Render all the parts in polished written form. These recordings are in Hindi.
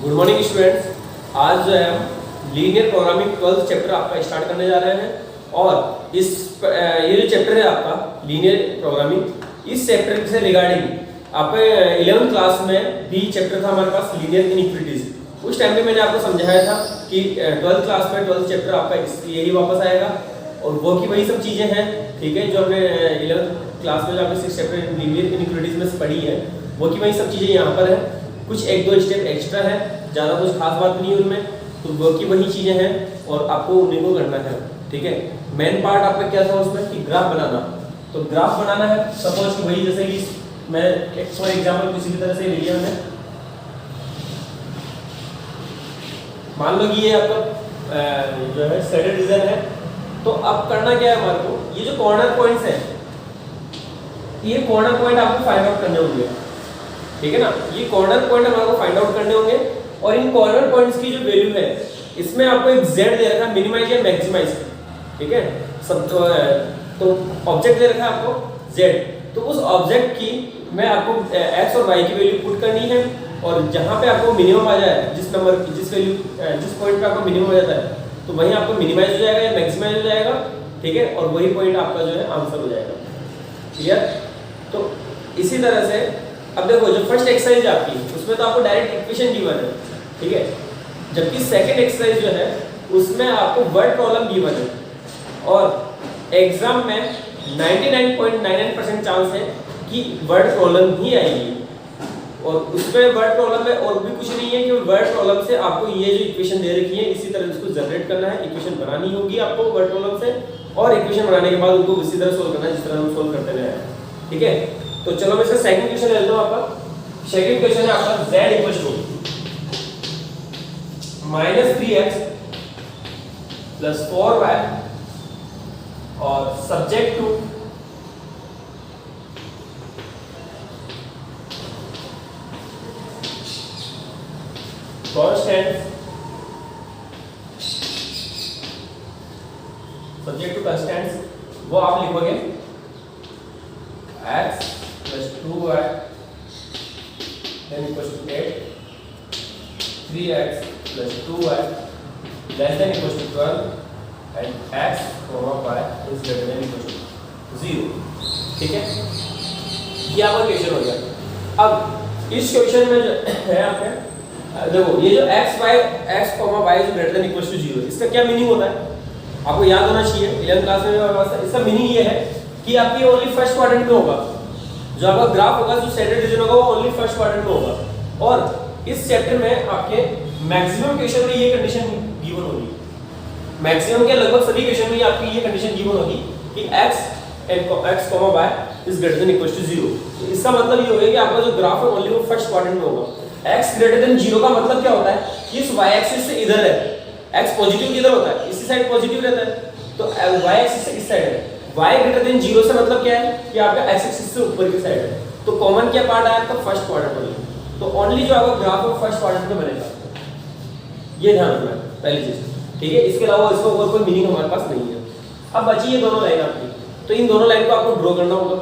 Good morning students. आज जो है हम लीनियर प्रोग्रामिंग 12th चैप्टर आपका स्टार्ट करने जा रहे हैं और ये जो चैप्टर है आपका लीनियर प्रोग्रामिंग, इस चैप्टर से रिगार्डिंग आपके 11th क्लास में भी चैप्टर था हमारे पास लीनियर इनइक्वालिटीज। उस टाइम पे मैंने आपको समझाया था कि 12th क्लास में 12th चैप्टर आपका यही वापस आएगा और वो की वही सब चीज़ें हैं, ठीक है, जो हमने 11th क्लास में जो आपने 6 चैप्टर लीनियर इनइक्वालिटीज में पढ़ी है वो की वही सब चीज़ें यहाँ पर है। कुछ एक दो स्टेप एक्स्ट्रा है, ज़्यादा कुछ खास बात नहीं है उनमें, तो वो की वही चीज़ें हैं और आपको उन्हीं को करना है, ठीक है। मेन पार्ट आपका क्या था उसमें कि ग्राफ बनाना, तो ग्राफ बनाना है। सपोज कि वही जैसे कि मैं एक फॉर एग्जाम्पल किसी भी तरह से लिया मैंने, मान लो कि ये आपका जो है शेडेड रीजन है, तो अब करना क्या है हमारे को, ये जो कॉर्नर पॉइंट्स हैं, ये कॉर्नर पॉइंट आपको फाइंड आउट करने होंगे, ठीक है ना। ये कॉर्नर पॉइंट हमारे को फाइंड आउट करने होंगे और इन कॉर्नर पॉइंट्स की जो वैल्यू है इसमें आपको एक z दे रखा है, मिनिमाइज या मैक्सिमाइज, ठीक है। सब तो ऑब्जेक्ट दे रखा है आपको z, तो उस ऑब्जेक्ट की मैं आपको x और y की वैल्यू पुट करनी है और जहां पे आपको मिनिमम आ जाए, जिस नंबर जिस वैल्यू जिस पॉइंट पे आपको मिनिमम आ जाता है तो वहीं आपको मिनिमाइज हो जाएगा या मैक्सिमाइज हो जाएगा, ठीक है, और वही पॉइंट आपका जो है आंसर हो जाएगा। क्लियर। तो इसी तरह से अब देखो जो फर्स्ट एक्सरसाइज आपकी उसमें तो आपको डायरेक्ट इक्वेशन गिवन है, ठीक है, जबकि सेकंड एक्सरसाइज जो है उसमें आपको वर्ड प्रॉब्लम गिवन है और एग्जाम में 99.99% चांस है कि वर्ड प्रॉब्लम ही आएगी और उसमें वर्ड प्रॉब्लम में और भी कुछ नहीं है कि वर्ड प्रॉब्लम से आपको ये जो इक्वेशन दे रखी है इसी तरह इसको जनरेट करना है, इक्वेशन बनानी होगी आपको वर्ड प्रॉब्लम से और इक्वेशन बनाने के बाद उनको उसी तरह सोल्व करना है जिस तरह हम सोल्व करते रहे हैं, ठीक है। तो चलो मैं इसका सेकंड क्वेश्चन ले लेता हूं। आपका सेकंड क्वेश्चन है आपका z equals to -3x + 4y और subject to constant, subject to constants, वो आप लिखोगे x + 2y then equals to 8, 3x + 2y less than equals to 12 and x, y is greater than equals to 0, ठीक है। ये आपका क्वेश्चन हो गया। अब इस क्वेश्चन में जो है आपके देखो ये जो x, y is greater than equals to 0, इसका क्या मीनिंग होता है आपको याद होना चाहिए। 11th क्लास में इसका मीनिंग ये है कि आपकी ओनली फर्स्ट क्वाड्रेंट में होगा, जो आपका ग्राफ होगा जो शेडेड रीजन होगा वो ओनली फर्स्ट क्वाड्रेंट में होगा और इस चैप्टर में आपके मैक्सिमम क्वेश्चन में ये कंडीशन गिवन होगी, मैक्सिमम के लगभग सभी क्वेश्चन में आपकी ये कंडीशन गिवन होगी कि x, y is greater than equals to 0। तो इसका मतलब ये होगा कि आपका जो ग्राफ है ओनली वो फर्स्ट क्वाड्रेंट में होगा। x greater than 0 का मतलब क्या होता है कि इस y एक्सिस से इधर है, x पॉजिटिव किधर होता है, इसी साइड पॉजिटिव रहता है, तो y एक्सिस से इस साइड है। y greater than 0 से मतलब क्या है कि आपका x एक्सिस से ऊपर की साइड है, तो कॉमन क्या पार्ट आया आपका फर्स्ट क्वाड्रेंट में, तो ओनली जो आपका ग्राफ है फर्स्ट क्वाड्रेंट में बनेगा, ये ध्यान रखना है पहली चीज, ठीक है। इसके अलावा इसका और कोई मीनिंग हमारे पास नहीं है। अब बची ये दोनों लाइन आपकी, तो इन दोनों लाइन को आपको ड्रॉ करना होगा,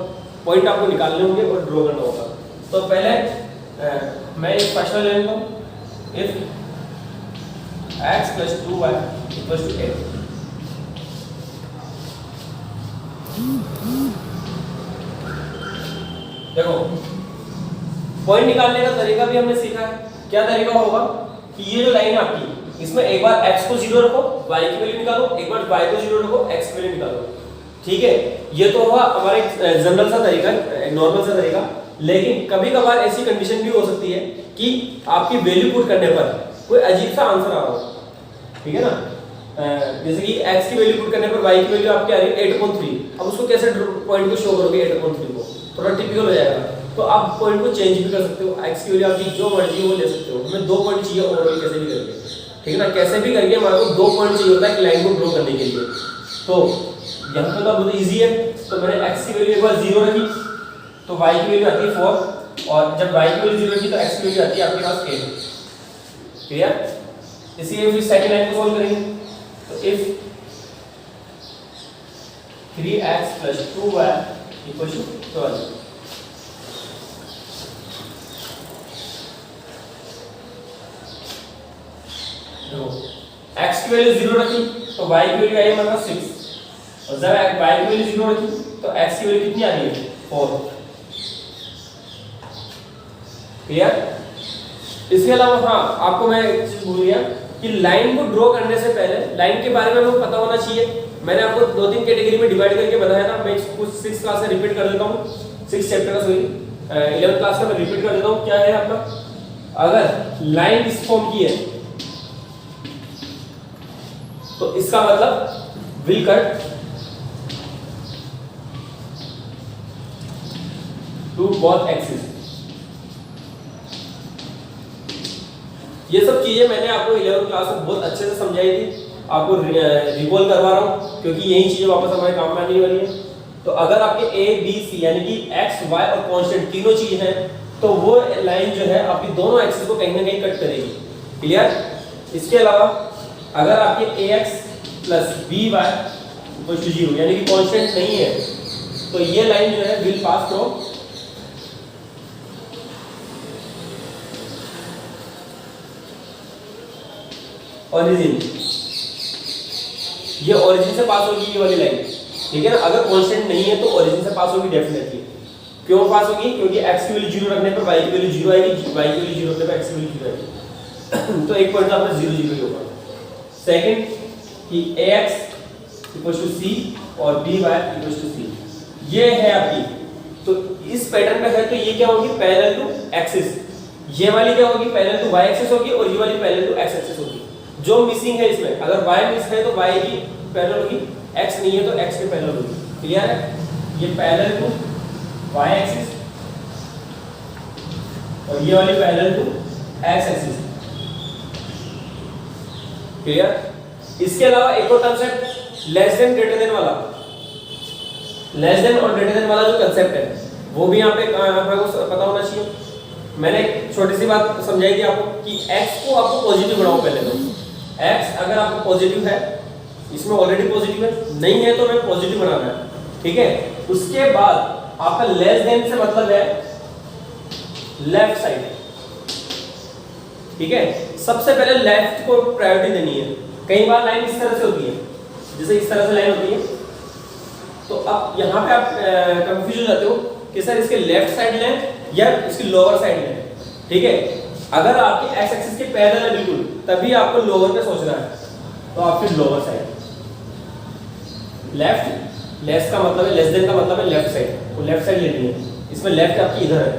पॉइंट आपको निकालने होंगे और ड्रॉ करना होगा। तो पहले मैं एक फर्स्ट वाला ले लेता हूं, इफ x + 2y = 8, देखो पॉइंट निकालने का तरीका भी हमने सीखा है। क्या तरीका होगा कि ये जो लाइन है आपकी इसमें एक बार x को 0 रखो, y की वैल्यू निकालो, एक बार y को 0 रखो, x की वैल्यू निकालो, ठीक है। ये तो हुआ हमारा एक जनरल सा तरीका, एक नॉर्मल सा तरीका, लेकिन कभी कभार ऐसी कंडीशन भी हो सकती है कि आपकी वैल्यू पुट करने पर कोई अजीब सा आंसर आ रहा हो, ठीक है ना। जैसे कि x की वैल्यू पुट करने पर y की वैल्यू आपकी आ रही है 8.3, अब उसको कैसे पॉइंट को शो करोगे 8.3 को, थोड़ा टिपिकल हो जाएगा, तो आप पॉइंट को चेंज भी कर सकते हो, x की वैल्यू आपकी जो मर्जी हो वो ले सकते हो। हमें 2 पॉइंट चाहिए ओवरऑल कैसे भी करके, ठीक है ना, कैसे भी करके हमारे को 2 पॉइंट चाहिए होता है एक लाइन को ड्रॉ करने के लिए। तो यहाँ पे तो बहुत इजी है, तो मैंने x की वैल्यू एक बार 0 रखी तो y की वैल्यू आती है 4 और जब y की वैल्यू 0 रखी तो x की वैल्यू आती है आपके पास 8, क्लियर। इसीलिए फिर सेकंड लाइन को सॉल्व करेंगे, तो इफ 3x + 2y = 12, देखो x की वैल्यू 0 रखी तो y की वैल्यू आई मतलब 6, और जब y की वैल्यू 0 रखी तो x की वैल्यू कितनी आ रही है 4। क्लियर? इसके अलावा हाँ आपको मैं एक चीज भूल गया कि लाइन को ड्रॉ करने से पहले लाइन के बारे में हमें पता होना चाहिए। मैंने आपको 2-3 कैटेगरी में डिवाइड करके बताया ना, मैं कुछ 6 क्लास में रिपीट कर देता हूँ, 6 चैप्टर का सॉरी 11 क्लास का मैं रिपीट कर देता हूँ। क्या है आपका, अगर लाइन इस फॉर्म की है तो इसका मतलब will cut to both axis. ये सब चीजें मैंने आपको 11 क्लास में बहुत अच्छे से समझाई थी, आपको रिकॉल करवा रहा हूं क्योंकि यही चीजें वापस हमारे काम में आने वाली है। तो अगर आपके ए बी सी यानी कि एक्स वाई और कांस्टेंट तीनों चीज हैं तो वो लाइन जो है आपकी दोनों एक्सिस को कहीं ना कहीं कट करेगी। क्लियर? इसके अलावा अगर आपके ax प्लस by इक्वल टू 0 यानी कि कांस्टेंट नहीं है तो ये लाइन जो है विल पास फ्रॉम ओरिजिन, ये ओरिजिन से पास होगी ये वाली लाइन, ठीक है ना। अगर कांस्टेंट नहीं है तो ओरिजिन से पास होगी डेफिनेटली। क्यों पास होगी? क्योंकि x की वैल्यू 0 रखने पर y की वैल्यू 0 आएगी, y की वैल्यू 0 रखने पर x की वैल्यू 0 आएगी। तो एक पॉइंट आपका 0 0 ही होगा। सेकंड कि ax c और by c, ये है आपकी। तो इस पैटर्न पे है तो ये क्या होगी, पैरेलल टू एक्सिस। ये वाली क्या होगी, पैरेलल टू y एक्सिस होगी, और ये वाली पैरेलल टू x एक्सिस होगी। जो मिसिंग है इसमें, अगर y मिस है तो y की पैरेलल होगी, x नहीं है तो x के पैरेलल होगी। क्लियर है? ये पैरेलल टू y एक्सिस और ये वाली parallel to x axis. Clear? इसके अलावा एक और concept less than greater than वाला, लेस देन और ग्रेटर देन वाला जो कंसेप्ट है वो भी यहाँ पे आपको पता होना चाहिए। मैंने एक छोटी सी बात समझाई थी आपको कि x को आपको पॉजिटिव बनाओ। पहले तो x अगर आपको पॉजिटिव है, इसमें ऑलरेडी पॉजिटिव है, नहीं है तो मैं पॉजिटिव बनाना है, ठीक है। उसके बाद आपका लेस देन से मतलब है लेफ्ट साइड, ठीक है। सबसे पहले लेफ्ट को प्रायोरिटी देनी है। कई बार लाइन इस तरह से होती है, जैसे इस तरह से लाइन होती है, तो अब यहाँ पे आप कंफ्यूज हो जाते हो कि सर इसके लेफ्ट साइड लें या इसकी लोअर साइड लें, ठीक है। अगर आपकी एक्स एक्सिस के पैरेलल है बिल्कुल, तभी आपको लोअर पे सोचना है, तो आपकी लोअर साइड लेफ्ट, लेस का मतलब है लेस देन का मतलब है लेफ्ट साइड, वो लेफ्ट साइड लेनी है। इसमें लेफ्ट आपकी इधर है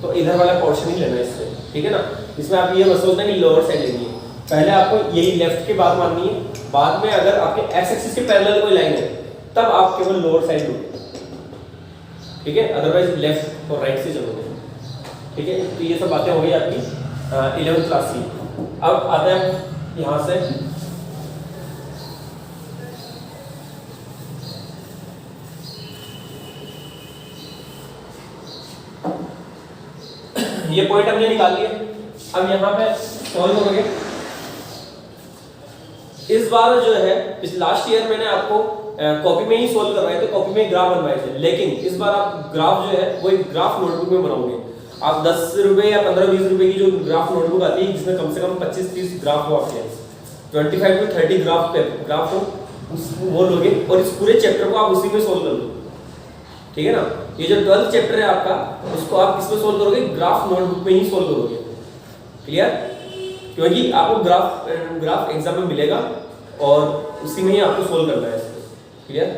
तो इधर वाला पोर्शन ही लेना है इससे, ठीक है ना। इसमें आप ये मत सोचना कि लोअर साइड लेनी है, पहले आपको यही लेफ्ट की बात माननी है। बाद में अगर आपके एक्स एक्सिस के पैरेलल कोई लाइन है तब आप केवल लोअर साइड लो, ठीक है। अदरवाइज लेफ्ट और राइट से चलोगे, ठीक है। तो ये सब बातें हो गई आपकी 11th क्लास की। अब आता है यहाँ से ये पॉइंट हमने निकाल लिए। अब यहाँ पे सॉल्व करोगे। इस बार जो है लास्ट ईयर मैंने आपको कॉपी में ही सॉल्व करवाए थे, कॉपी में ग्राफ बनवाए थे, लेकिन इस बार आप ग्राफ जो है वो एक ग्राफ नोटबुक में बनाओगे। आप 10 रुपए या 15-20 रुपए की जो ग्राफ नोटबुक आती है जिसमें कम से कम 25-30 ग्राफ हो आपके, 25 to 30 ग्राफ हो, वो लोगे और इस पूरे चैप्टर को आप उसी में सोल्व कर लो, ठीक है ना। ये जो 12th चैप्टर है आपका उसको आप किसमें सोल्व करोगे, ग्राफ नोटबुक में ही सोल्व करोगे। क्लियर? क्योंकि आपको ग्राफ एग्जाम में मिलेगा और उसी में ही आपको सोल्व करना है इसको। क्लियर?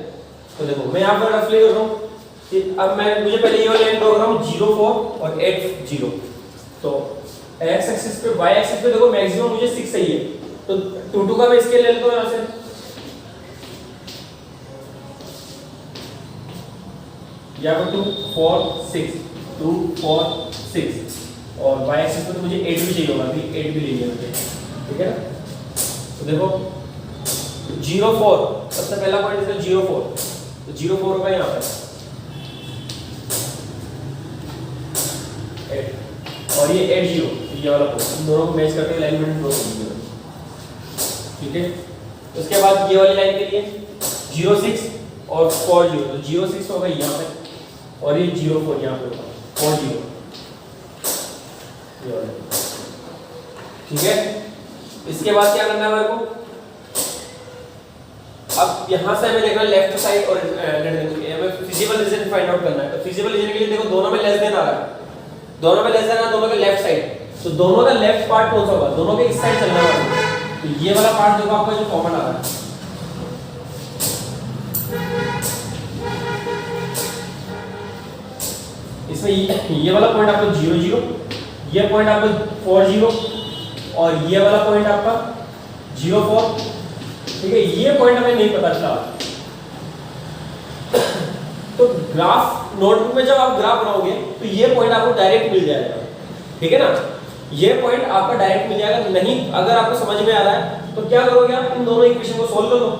तो देखो मैं यहाँ पर रफली कर रहा हूँ कि अब मुझे पहले ये वाला लाइन ड्रॉ कर रहा हूँ 0 4 और 8 0। तो x एक्सिस पे y एक्सिस पे देखो मैक्सिमम मुझे 6 चाहिए, तो 2 2 का मैं स्केल ले लेता हूँ यहाँ से। यहाँ पर 2 4 6 2 4 6 और y एक्सिस पे तो मुझे 8 भी चाहिए होगा, अभी 8 भी ले लिया मुझे, ठीक है ना। तो देखो 0 4 सबसे पहला पॉइंट है 0 4, तो 0 4 का यहाँ पर 8 और ये 8 0, ये वाला पॉइंट दोनों को मैच करके अलाइनमेंट ड्रॉ कर दीजिए, ठीक है। उसके बाद ये वाली लाइन के लिए 0 6 और 4 0, तो 0 6 होगा यहाँ पे और ये 0 4 यहाँ पे होगा 4 0, ठीक है। इसके बाद क्या करना है मेरे को, अब यहाँ से हमें देखना है लेफ्ट साइड और हमें फिजिबल रीजन फाइंड आउट करना है। तो फिजिबल रीजन के लिए देखो दोनों में लेस देन आ रहा है, दोनों में लेस देन है, दोनों के लेफ्ट साइड, तो दोनों का लेफ्ट पार्ट कौन सा होगा, दोनों के इस साइड चलना है। तो ये वाला पार्ट देखो आपका जो कॉमन आ रहा है, इसमें ये वाला पॉइंट आपका 0 0, ये पॉइंट आपका 4 0 और ये वाला पॉइंट आपका 0 4। ठीक है, ये पॉइंट हमें नहीं पता चला। तो ग्राफ नोटबुक में जब आप ग्राफ बनाओगे तो ये पॉइंट आपको डायरेक्ट मिल जाएगा। ठीक है ना, ये पॉइंट आपका डायरेक्ट मिल जाएगा। नहीं अगर आपको समझ में आ रहा है तो क्या करोगे आप, इन दोनों इक्वेशन को सोल्व कर दो,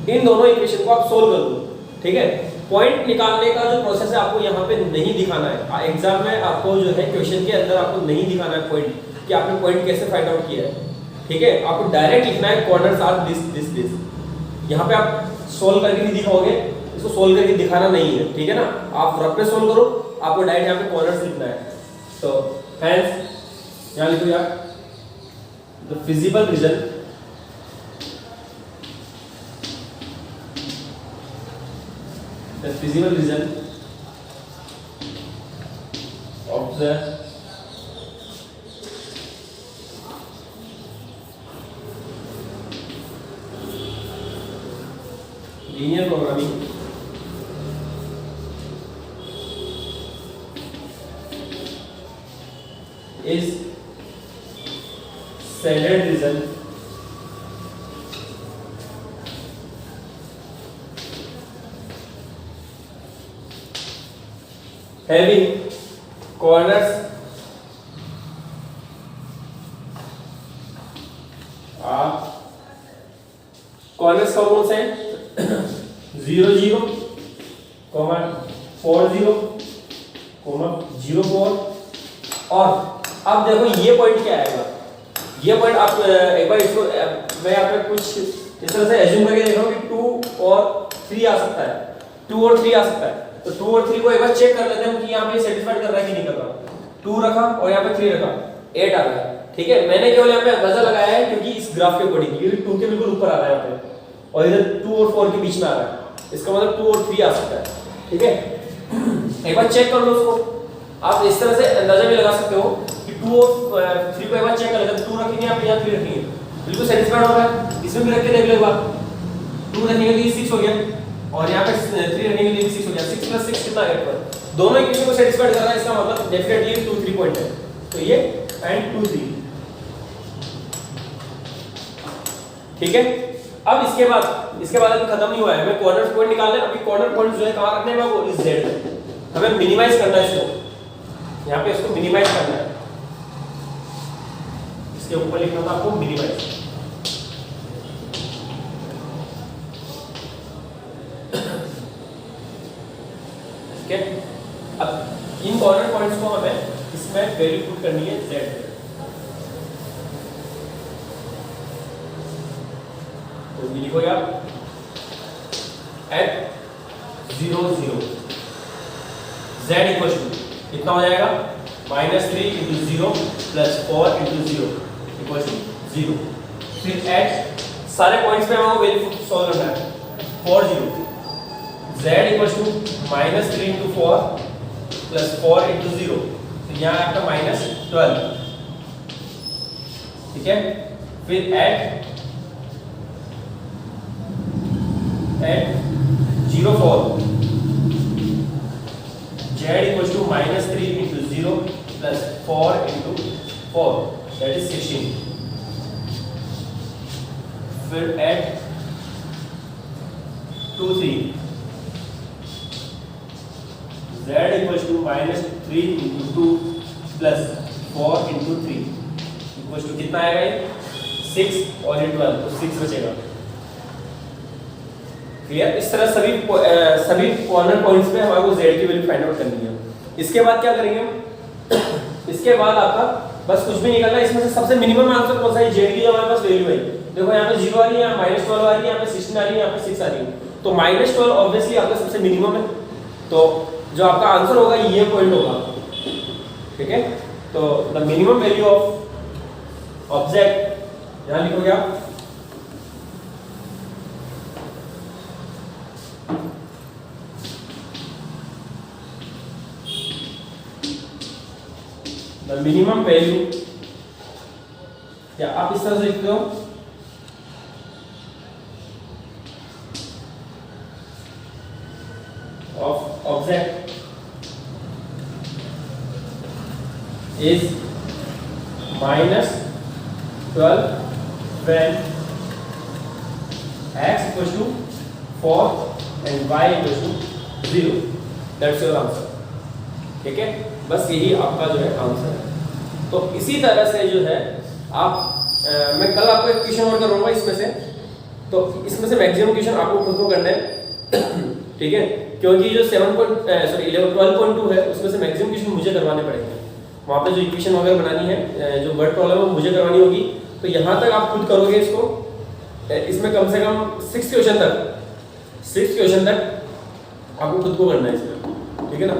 इन दोनों इक्वेशन को आप सोल्व कर दो। ठीक है, पॉइंट निकालने का जो प्रोसेस है आपको यहाँ पे नहीं दिखाना है। एग्जाम में आपको जो है क्वेश्चन के अंदर आपको नहीं दिखाना है पॉइंट, कि आपने पॉइंट कैसे फाइंड आउट किया है। ठीक है, आपको डायरेक्ट लिखना है corners are this this this. यहाँ पे आप सोल्व करके नहीं दिखाओगे, इसको सोल्व करके दिखाना नहीं है। ठीक है ना, आप रफ पे सोल्व करो, आपको डायरेक्ट यहाँ पे कॉर्नर्स लिखना है। तो हेंस यहाँ लिखो यार, the feasible region of the linear programming is standard reason having corners corners कौन से हैं 0 0, 4 0, 0 4। और अब देखो ये पॉइंट क्या आएगा, ये पॉइंट आप एक बार इसको मैं यहाँ पे कुछ इस तरह से एज्यूम करके देख रहा हूँ कि 2 और 3 आ सकता है, 2 और 3 आ सकता है। तो 2 और 3 को एक बार चेक कर लेते हैं कि यहाँ पे सेटिस्फाइड कर रहा है कि नहीं कर रहा। 2 रखा और यहाँ पे 3 रखा, 8 आ गया। ठीक है, मैंने केवल यहाँ पे अंदाजा लगाया है क्योंकि इस ग्राफ के अकॉर्डिंग, क्योंकि 2 के बिल्कुल ऊपर आ रहा है यहाँ पे और इधर 2 और 4 के बीच में आ रहा है, इसका मतलब 2 और 3 आ सकता है। ठीक है, एक बार चेक कर लो उसको। आप इस तरह से अंदाजा भी लगा सकते हो कि 2 और 3 को एक बार चेक कर लेते हैं। 2 रखेंगे यहाँ पे या 3 रखेंगे, बिल्कुल सेटिस्फाइड हो रहा है। इसमें भी रख के देख लो एक बार, 2 रखेंगे तो ये 6 हो गया और यहाँ पे 3 रखेंगे तो ये 6 हो गया। 6 + 6 कितना है, 8। दोनों इक्वेशन को सेटिस्फाइड कर रहा है, इसका मतलब डेफिनेटली 2 3 पॉइंट है। तो ये एंड 2 3। ठीक है, अब इसके बाद अभी खत्म नहीं हुआ है, हमें कॉर्नर पॉइंट निकालना है। अभी कॉर्नर पॉइंट जो है कहां रखने हैं, वो इस z में हमें मिनिमाइज करना है इसको, यहाँ पे इसको मिनिमाइज करना है। इसके ऊपर लिखना था आपको मिनिमाइज। ठीक है, अब इन कॉर्नर पॉइंट्स को हमें इसमें वैल्यू पुट करनी है z। तो लिखो यार एट 0 0 z इक्वल टू कितना हो जाएगा, -3 × 0 + 4 × 0 इक्वल टू 0। फिर एट सारे पॉइंट्स पे हमें वैल्यू सॉल्व करना है। 4 0 z इक्वल टू -3 × 4 + 4 × 0, तो यहाँ आपका -12। ठीक है, फिर eight 0 4 z equals to -3 × 0 + 4 × 4, that is 16। फिर eight 2 3 z equals to -3 × 2 + 4 × 3 equals to कितना आएगा, ये 6 और ये 12, तो 6 बचेगा। क्लियर, इस तरह सभी कॉर्नर पॉइंट्स पे हमारे को z की वैल्यू फाइंड आउट करनी है। इसके बाद क्या करेंगे हम इसके बाद आपका बस कुछ भी निकलना है, इसमें से सबसे मिनिमम आंसर कौन सा है, z की जो हमारे पास वैल्यू है। देखो यहाँ पे 0 आ रही है, यहाँ -12 आ रही है, यहाँ पे 16 आ रही है, यहाँ पे 6 आ रही है। तो -12 ऑब्वियसली आपका सबसे मिनिमम है, तो जो आपका आंसर होगा ये पॉइंट होगा। ठीक है, तो द मिनिमम वैल्यू ऑब्जेक्ट यहां लिखोगे आप द मिनिमम वैल्यू, या आप इस तरह से लिखते हो of object is -12 when x equals to 4 and y equals to 0. That's your answer. ठीक है, बस यही आपका जो है आंसर है। तो इसी तरह से जो है आप मैं कल आपको एक क्वेश्चन और करूंगा इसमें से, तो इसमें से मैक्सिमम क्वेश्चन आपको खुद को करना है ठीक है, क्योंकि जो 12.2 है उसमें से मैक्सिमम क्वेश्चन मुझे करवाने पड़ेंगे। वहाँ पे जो इक्वेशन वगैरह बनानी है, जो वर्ड प्रॉब्लम है मुझे करवानी होगी, तो यहाँ तक आप खुद करोगे इसको। इसमें कम से कम 6 क्वेश्चन तक आपको खुद को करना है इसमें, ठीक है ना।